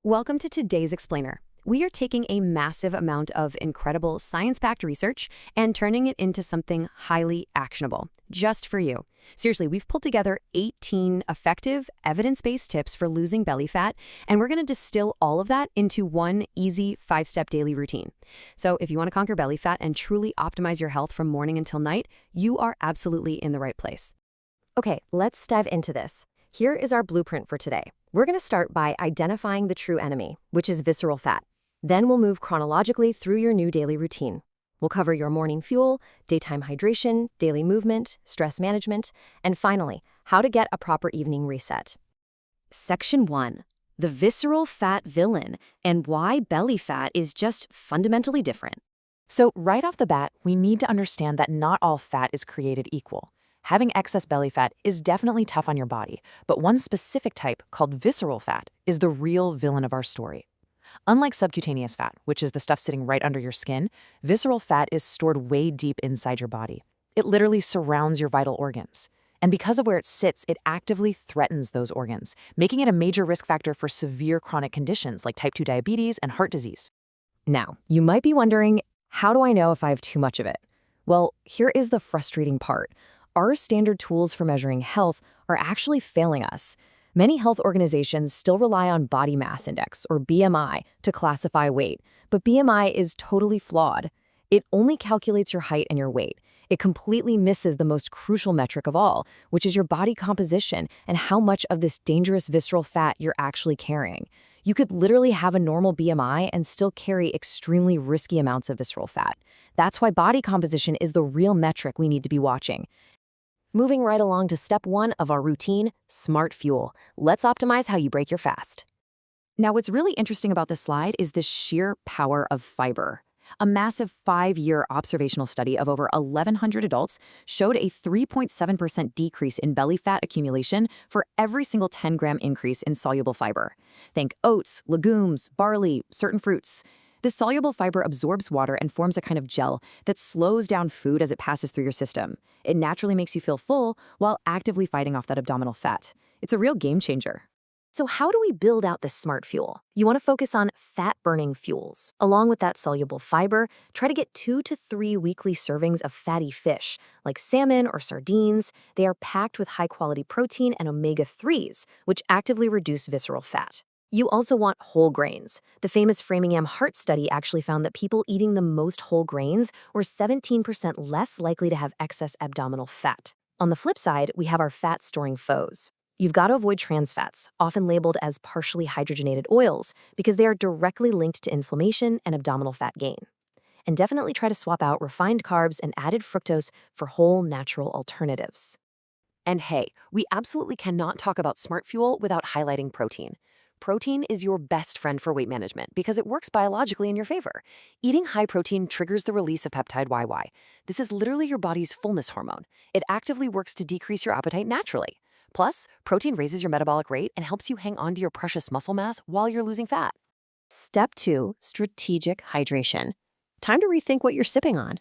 Welcome to today's Explainer. We are taking a massive amount of incredible science-backed research and turning it into something highly actionable, just for you. Seriously, we've pulled together 18 effective, evidence-based tips for losing belly fat, and we're going to distill all of that into one easy 5-step daily routine. So if you want to conquer belly fat and truly optimize your health from morning until night, you are absolutely in the right place. Okay, let's dive into this. Here is our blueprint for today. We're going to start by identifying the true enemy, which is visceral fat. Then we'll move chronologically through your new daily routine. We'll cover your morning fuel, daytime hydration, daily movement, stress management, and finally, how to get a proper evening reset. Section 1. The visceral fat villain and why belly fat is just fundamentally different. So right off the bat, we need to understand that not all fat is created equal. Having excess belly fat is definitely tough on your body, but one specific type, called visceral fat, is the real villain of our story. Unlike subcutaneous fat, which is the stuff sitting right under your skin, visceral fat is stored way deep inside your body. It literally surrounds your vital organs. And because of where it sits, it actively threatens those organs, making it a major risk factor for severe chronic conditions like type 2 diabetes and heart disease. Now, you might be wondering, how do I know if I have too much of it? Well, here is the frustrating part. Our standard tools for measuring health are actually failing us. Many health organizations still rely on body mass index, or BMI, to classify weight, but BMI is totally flawed. It only calculates your height and your weight. It completely misses the most crucial metric of all, which is your body composition and how much of this dangerous visceral fat you're actually carrying. You could literally have a normal BMI and still carry extremely risky amounts of visceral fat. That's why body composition is the real metric we need to be watching. Moving right along to step 1 of our routine, Smart Fuel. Let's optimize how you break your fast. Now, what's really interesting about this slide is the sheer power of fiber. A massive 5-year observational study of over 1,100 adults showed a 3.7% decrease in belly fat accumulation for every single 10-gram increase in soluble fiber. Think oats, legumes, barley, certain fruits. This soluble fiber absorbs water and forms a kind of gel that slows down food as it passes through your system. It naturally makes you feel full while actively fighting off that abdominal fat. It's a real game changer. So how do we build out this smart fuel? You want to focus on fat-burning fuels. Along with that soluble fiber, try to get 2 to 3 weekly servings of fatty fish, like salmon or sardines. They are packed with high-quality protein and omega-3s, which actively reduce visceral fat. You also want whole grains. The famous Framingham Heart study actually found that people eating the most whole grains were 17% less likely to have excess abdominal fat. On the flip side, we have our fat-storing foes. You've got to avoid trans fats, often labeled as partially hydrogenated oils, because they are directly linked to inflammation and abdominal fat gain. And definitely try to swap out refined carbs and added fructose for whole, natural alternatives. And hey, we absolutely cannot talk about Smart Fuel without highlighting protein. Protein is your best friend for weight management because it works biologically in your favor. Eating high protein triggers the release of peptide YY. This is literally your body's fullness hormone. It actively works to decrease your appetite naturally. Plus, protein raises your metabolic rate and helps you hang on to your precious muscle mass while you're losing fat. Step 2, strategic hydration. Time to rethink what you're sipping on.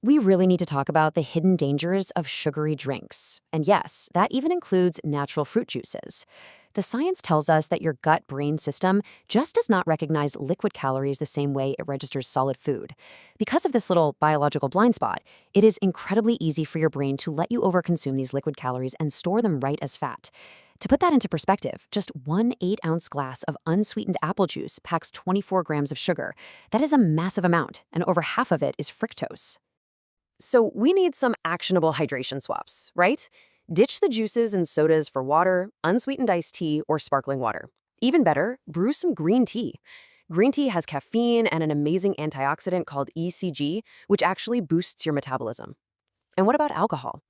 We really need to talk about the hidden dangers of sugary drinks. And yes, that even includes natural fruit juices. The science tells us that your gut-brain system just does not recognize liquid calories the same way it registers solid food. Because of this little biological blind spot, it is incredibly easy for your brain to let you overconsume these liquid calories and store them right as fat. To put that into perspective, just one 8-ounce glass of unsweetened apple juice packs 24 grams of sugar. That is a massive amount, and over half of it is fructose. So we need some actionable hydration swaps, right? Ditch the juices and sodas for water, unsweetened iced tea, or sparkling water. Even better, brew some green tea. Green tea has caffeine and an amazing antioxidant called ECG, which actually boosts your metabolism. And what about alcohol?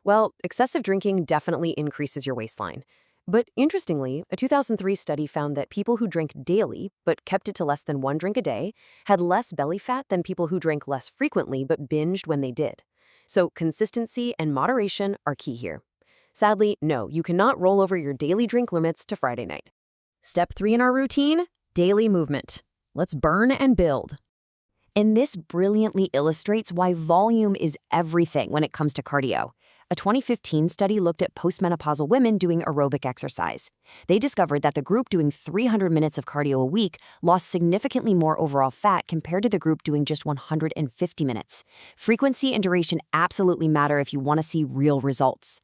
Well, excessive drinking definitely increases your waistline. But interestingly, a 2003 study found that people who drank daily, but kept it to less than 1 drink a day, had less belly fat than people who drank less frequently but binged when they did. So consistency and moderation are key here. Sadly, no, you cannot roll over your daily drink limits to Friday night. Step 3 in our routine, daily movement. Let's burn and build. And this brilliantly illustrates why volume is everything when it comes to cardio. A 2015 study looked at postmenopausal women doing aerobic exercise. They discovered that the group doing 300 minutes of cardio a week lost significantly more overall fat compared to the group doing just 150 minutes. Frequency and duration absolutely matter if you want to see real results.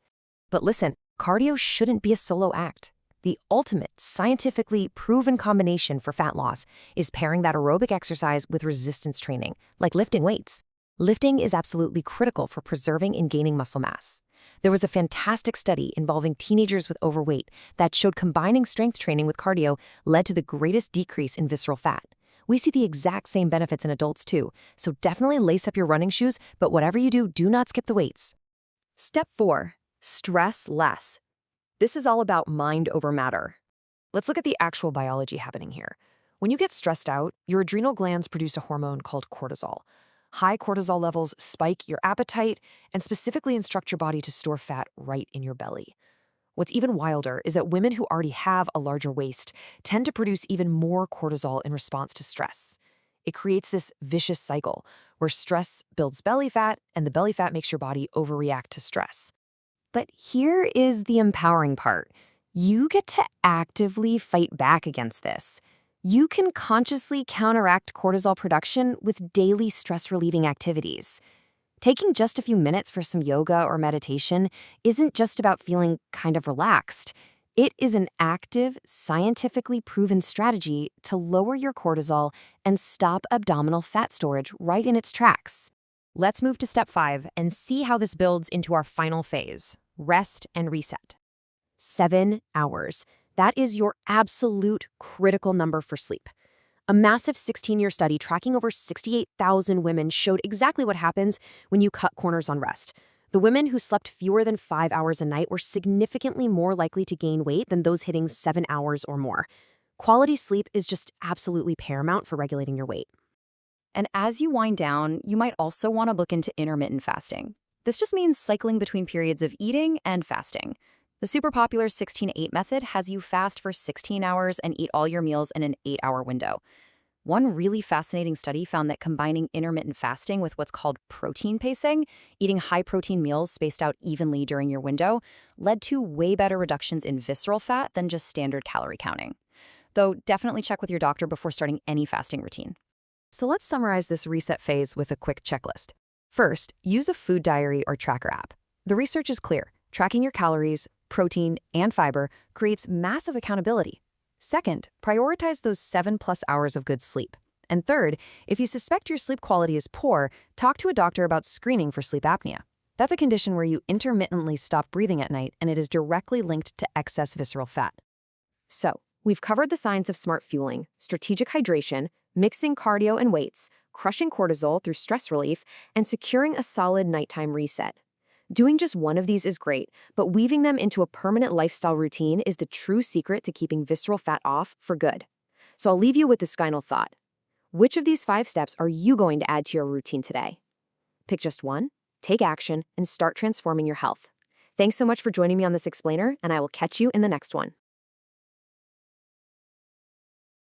But listen, cardio shouldn't be a solo act. The ultimate, scientifically proven combination for fat loss is pairing that aerobic exercise with resistance training, like lifting weights. Lifting is absolutely critical for preserving and gaining muscle mass. There was a fantastic study involving teenagers with overweight that showed combining strength training with cardio led to the greatest decrease in visceral fat. We see the exact same benefits in adults too, so definitely lace up your running shoes, but whatever you do not skip the weights. Step 4. Stress less. This is all about mind over matter. Let's look at the actual biology happening here. When you get stressed out, your adrenal glands produce a hormone called cortisol. High cortisol levels spike your appetite and specifically instruct your body to store fat right in your belly. What's even wilder is that women who already have a larger waist tend to produce even more cortisol in response to stress. It creates this vicious cycle where stress builds belly fat and the belly fat makes your body overreact to stress. But here is the empowering part. You get to actively fight back against this. You can consciously counteract cortisol production with daily stress-relieving activities. Taking just a few minutes for some yoga or meditation isn't just about feeling kind of relaxed. It is an active, scientifically proven strategy to lower your cortisol and stop abdominal fat storage right in its tracks. Let's move to step 5 and see how this builds into our final phase, rest and reset. 7 hours. That is your absolute critical number for sleep. A massive 16-year study tracking over 68,000 women showed exactly what happens when you cut corners on rest. The women who slept fewer than 5 hours a night were significantly more likely to gain weight than those hitting 7 hours or more. Quality sleep is just absolutely paramount for regulating your weight. And as you wind down, you might also want to look into intermittent fasting. This just means cycling between periods of eating and fasting. The super popular 16-8 method has you fast for 16 hours and eat all your meals in an 8-hour window. One really fascinating study found that combining intermittent fasting with what's called protein pacing, eating high-protein meals spaced out evenly during your window, led to way better reductions in visceral fat than just standard calorie counting. Though definitely check with your doctor before starting any fasting routine. So let's summarize this reset phase with a quick checklist. First, use a food diary or tracker app. The research is clear. Tracking your calories, protein, and fiber creates massive accountability. Second, prioritize those 7+ hours of good sleep. And third, if you suspect your sleep quality is poor, talk to a doctor about screening for sleep apnea. That's a condition where you intermittently stop breathing at night, and it is directly linked to excess visceral fat. So, we've covered the science of smart fueling, strategic hydration, mixing cardio and weights, crushing cortisol through stress relief, and securing a solid nighttime reset. Doing just one of these is great, but weaving them into a permanent lifestyle routine is the true secret to keeping visceral fat off for good. So I'll leave you with this final thought. Which of these 5 steps are you going to add to your routine today? Pick just one, take action, and start transforming your health. Thanks so much for joining me on this explainer, and I will catch you in the next one.